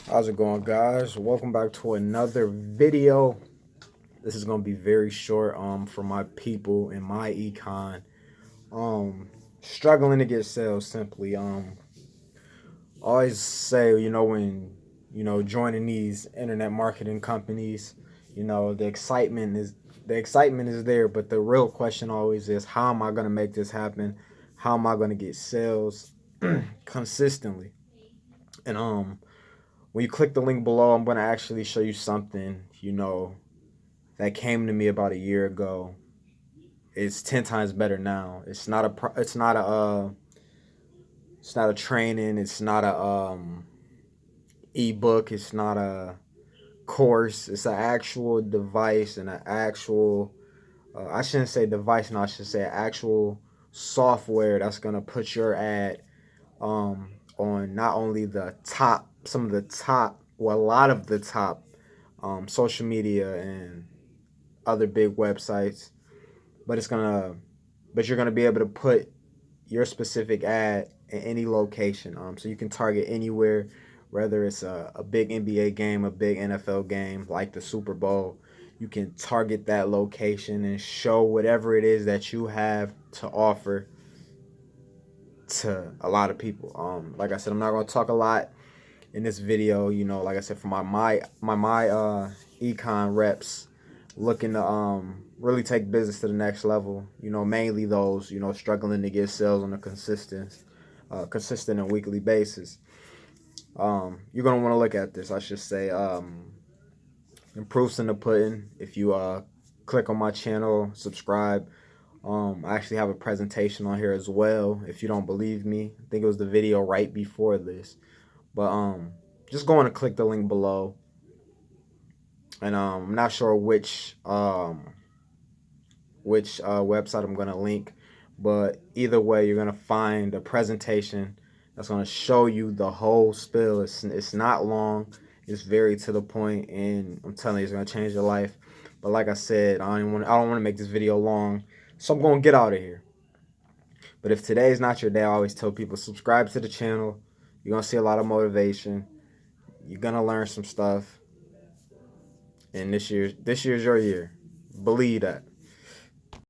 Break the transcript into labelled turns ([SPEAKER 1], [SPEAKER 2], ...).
[SPEAKER 1] How's it going, guys? Welcome back to another video. This is gonna be very short for my people in MyEcon. Struggling to get sales simply. Always say, when joining these internet marketing companies, the excitement is there, but the real question always is, how am I gonna make this happen? How am I gonna get sales consistently? And when you click the link below, I'm going to actually show you something, that came to me about a year ago. It's 10 times better now. It's not a training, it's not a ebook, it's not a course. It's an actual device and an actual I shouldn't say device, no, I should say actual software that's going to put your ad on not only some of the top, well, a lot of the top social media and other big websites, but you're gonna be able to put your specific ad in any location. So you can target anywhere, whether it's a big NBA game, a big NFL game like the Super Bowl. You can target that location and show whatever it is that you have to offer to a lot of people. Like I said, I'm not gonna talk a lot in this video. Like I said, for my econ reps looking to really take business to the next level. Mainly those struggling to get sales on a consistent and weekly basis. You're gonna want to look at this. I should say, and proofs in the pudding. If you click on my channel, subscribe. I actually have a presentation on here as well. If you don't believe me, I think it was the video right before this. But just go on and click the link below. And I'm not sure which website I'm gonna link, but either way, you're gonna find a presentation that's gonna show you the whole spill. It's not long. It's very to the point, and I'm telling you, it's gonna change your life. But like I said, I don't want to make this video long, so I'm gonna get out of here. But if today is not your day, I always tell people, subscribe to the channel. You're gonna see a lot of motivation. You're gonna learn some stuff. And this year's your year. Believe that.